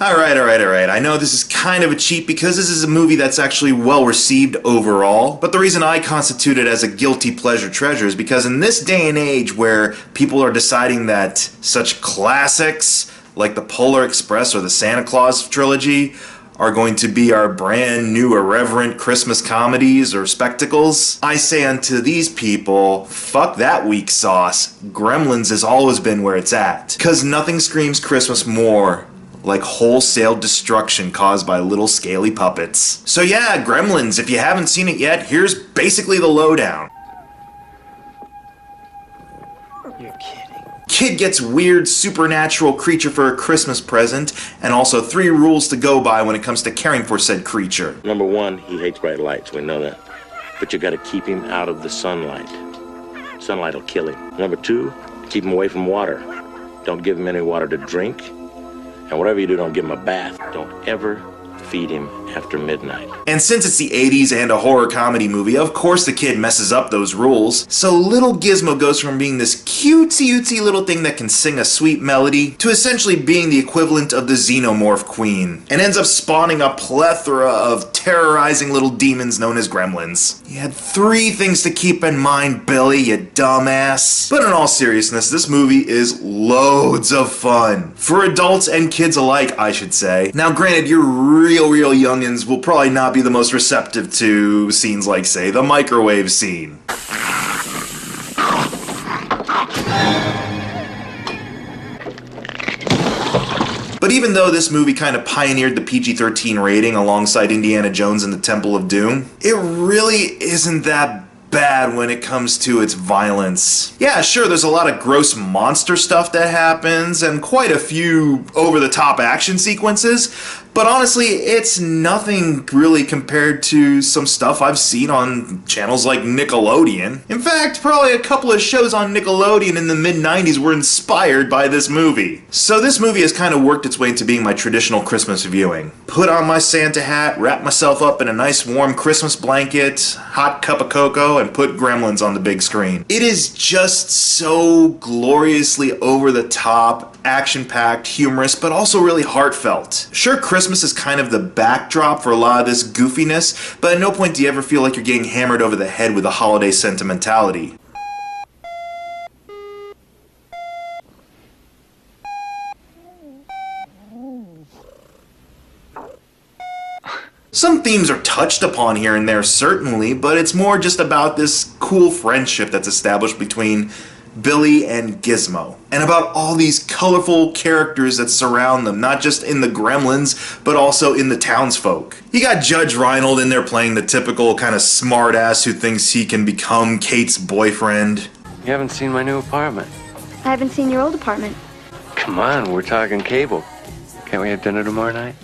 Alright. I know this is kind of a cheat because this is a movie that's actually well received overall, but the reason I constitute it as a guilty pleasure treasure is because in this day and age where people are deciding that such classics like the Polar Express or the Santa Claus trilogy are going to be our brand new irreverent Christmas comedies or spectacles, I say unto these people, fuck that weak sauce. Gremlins has always been where it's at. Cause nothing screams Christmas more like wholesale destruction caused by little scaly puppets. So yeah, Gremlins, if you haven't seen it yet, here's basically the lowdown. You're kidding. Kid gets weird supernatural creature for a Christmas present, and also 3 rules to go by when it comes to caring for said creature. Number 1, he hates bright lights, we know that. But you gotta keep him out of the sunlight. Sunlight will kill him. Number 2, keep him away from water. Don't give him any water to drink. And whatever you do, don't give him a bath. Don't ever feed him after midnight. And since it's the 80s and a horror comedy movie, of course the kid messes up those rules. So little Gizmo goes from being this cutesy little thing that can sing a sweet melody to essentially being the equivalent of the Xenomorph Queen, and ends up spawning a plethora of terrorizing little demons known as Gremlins. You had 3 things to keep in mind, Billy, you dumbass. But in all seriousness, this movie is loads of fun. For adults and kids alike, I should say. Now granted, you're real youngins will probably not be the most receptive to scenes like, say, the microwave scene. But even though this movie kind of pioneered the PG-13 rating alongside Indiana Jones and the Temple of Doom, it really isn't that bad when it comes to its violence. Yeah, sure, there's a lot of gross monster stuff that happens and quite a few over-the-top action sequences, but honestly, it's nothing really compared to some stuff I've seen on channels like Nickelodeon. In fact, probably a couple of shows on Nickelodeon in the mid-90s were inspired by this movie. So this movie has kind of worked its way into being my traditional Christmas viewing. Put on my Santa hat, wrap myself up in a nice warm Christmas blanket, hot cup of cocoa, and put Gremlins on the big screen. It is just so gloriously over-the-top, action-packed, humorous, but also really heartfelt. Sure, Christmas is kind of the backdrop for a lot of this goofiness, but at no point do you ever feel like you're getting hammered over the head with a holiday sentimentality. Some themes are touched upon here and there, certainly, but it's more just about this cool friendship that's established between Billy and Gizmo, and about all these colorful characters that surround them, not just in the Gremlins, but also in the townsfolk. You got Judge Reinhold in there playing the typical kind of smartass who thinks he can become Kate's boyfriend. You haven't seen my new apartment. I haven't seen your old apartment. Come on, we're talking cable. Can't we have dinner tomorrow night?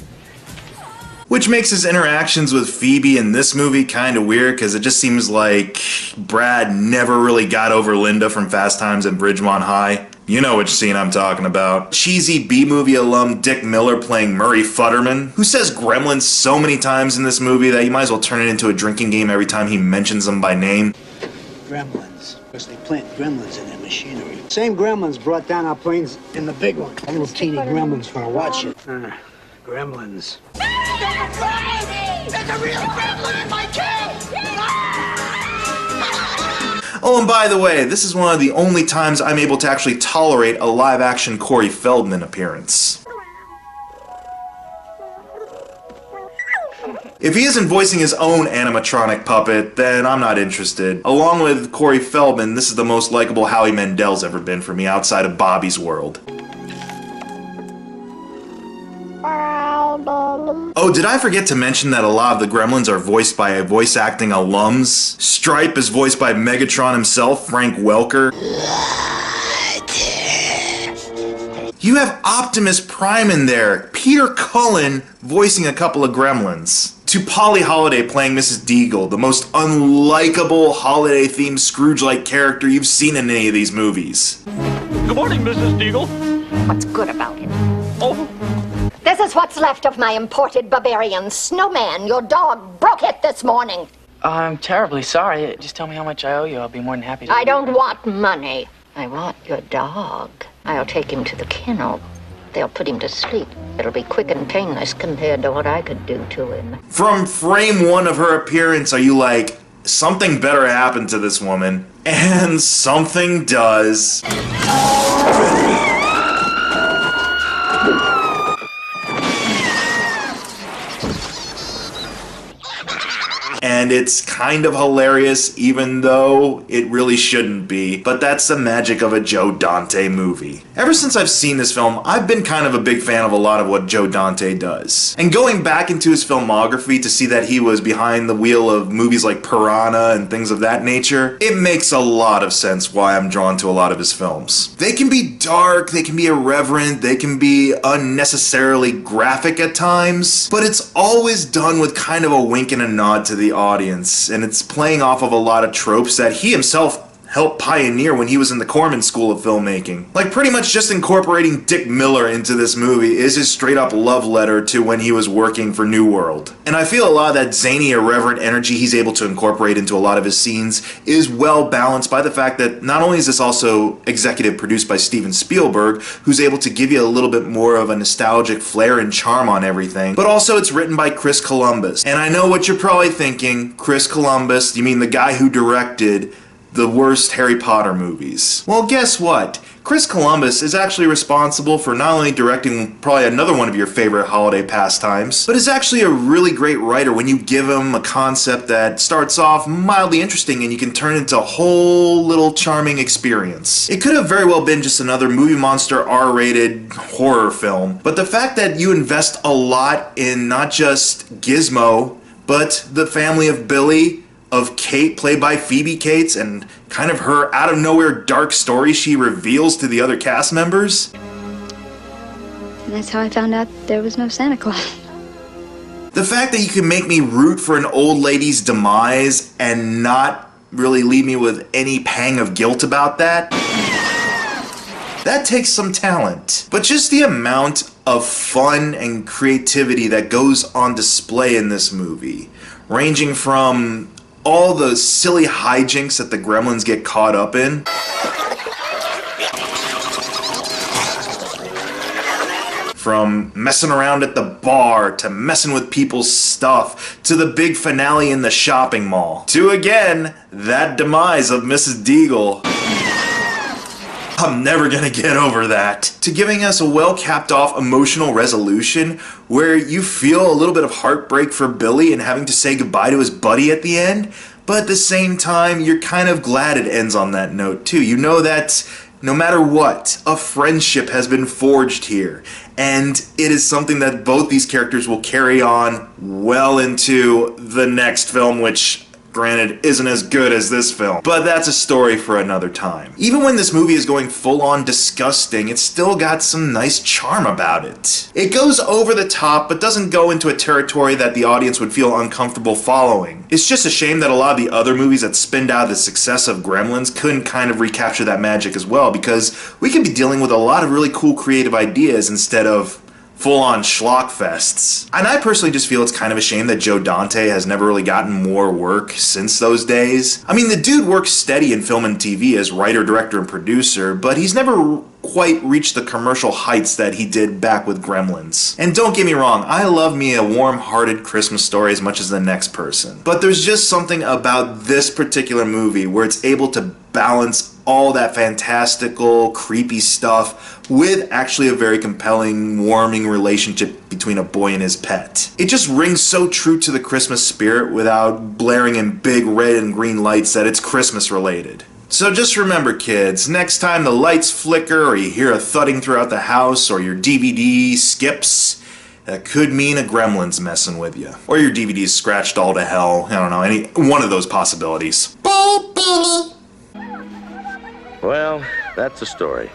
Which makes his interactions with Phoebe in this movie kind of weird, because it just seems like Brad never really got over Linda from Fast Times at Ridgemont High. You know which scene I'm talking about. Cheesy B-movie alum Dick Miller playing Murray Futterman, who says Gremlins so many times in this movie that you might as well turn it into a drinking game every time he mentions them by name. Gremlins. Because they plant gremlins in their machinery. Same gremlins brought down our planes in the big one. A little teeny gremlins gonna watch it. Gremlins. They're crazy! There's a real gremlin in my cave! Oh, and by the way, this is one of the only times I'm able to actually tolerate a live-action Corey Feldman appearance. If he isn't voicing his own animatronic puppet, then I'm not interested. Along with Corey Feldman, this is the most likable Howie Mandel's ever been for me outside of Bobby's World. Oh, did I forget to mention that a lot of the Gremlins are voiced by voice acting alums? Stripe is voiced by Megatron himself, Frank Welker. You have Optimus Prime in there, Peter Cullen voicing a couple of Gremlins. To Polly Holiday playing Mrs. Deagle, the most unlikable holiday-themed Scrooge-like character you've seen in any of these movies. Good morning, Mrs. Deagle. What's good about it? Oh. This is what's left of my imported barbarian snowman. Your dog broke it this morning. I'm terribly sorry. Just tell me how much I owe you. I'll be more than happy to. I don't want money. I want your dog. I'll take him to the kennel they'll put him to sleep. It'll be quick and painless compared to what I could do to him. From frame one of her appearance, are you like, something better happened to this woman? And something does. And it's kind of hilarious, even though it really shouldn't be. But that's the magic of a Joe Dante movie. Ever since I've seen this film, I've been kind of a big fan of a lot of what Joe Dante does. And going back into his filmography to see that he was behind the wheel of movies like Piranha and things of that nature, it makes a lot of sense why I'm drawn to a lot of his films. They can be dark, they can be irreverent, they can be unnecessarily graphic at times, but it's always done with kind of a wink and a nod to the audience, and it's playing off of a lot of tropes that he himself helped pioneer when he was in the Corman School of Filmmaking. Like, pretty much just incorporating Dick Miller into this movie is his straight-up love letter to when he was working for New World. And I feel a lot of that zany, irreverent energy he's able to incorporate into a lot of his scenes is well balanced by the fact that not only is this also executive produced by Steven Spielberg, who's able to give you a little bit more of a nostalgic flair and charm on everything, but also it's written by Chris Columbus. And I know what you're probably thinking, Chris Columbus, you mean the guy who directed the worst Harry Potter movies. Well, guess what? Chris Columbus is actually responsible for not only directing probably another one of your favorite holiday pastimes, but is actually a really great writer when you give him a concept that starts off mildly interesting and you can turn it into a whole little charming experience. It could have very well been just another movie monster R-rated horror film, but the fact that you invest a lot in not just Gizmo, but the family of Billy, of Kate, played by Phoebe Cates, and kind of her out-of-nowhere dark story she reveals to the other cast members. And that's how I found out there was no Santa Claus. The fact that you can make me root for an old lady's demise and not really leave me with any pang of guilt about that, that takes some talent. But just the amount of fun and creativity that goes on display in this movie, ranging from all the silly hijinks that the Gremlins get caught up in, from messing around at the bar, to messing with people's stuff, to the big finale in the shopping mall, to again, that demise of Mrs. Deagle. I'm never gonna get over that. To giving us a well-capped off emotional resolution where you feel a little bit of heartbreak for Billy and having to say goodbye to his buddy at the end, but at the same time, you're kind of glad it ends on that note too. You know that no matter what, a friendship has been forged here, and it is something that both these characters will carry on well into the next film, which granted, isn't as good as this film, but that's a story for another time. Even when this movie is going full-on disgusting, it's still got some nice charm about it. It goes over the top, but doesn't go into a territory that the audience would feel uncomfortable following. It's just a shame that a lot of the other movies that spinned out the success of Gremlins couldn't kind of recapture that magic as well, because we can be dealing with a lot of really cool creative ideas instead of full-on schlock fests. And I personally just feel it's kind of a shame that Joe Dante has never really gotten more work since those days. I mean, the dude works steady in film and TV as writer, director, and producer, but he's never quite reached the commercial heights that he did back with Gremlins. And don't get me wrong, I love me a warm-hearted Christmas story as much as the next person. But there's just something about this particular movie where it's able to balance all that fantastical, creepy stuff with actually a very compelling, warming relationship between a boy and his pet. It just rings so true to the Christmas spirit without blaring in big red and green lights that it's Christmas related. So just remember, kids, next time the lights flicker or you hear a thudding throughout the house or your DVD skips, that could mean a Gremlin's messing with you. Or your DVD's scratched all to hell. I don't know, any one of those possibilities. Well, that's the story.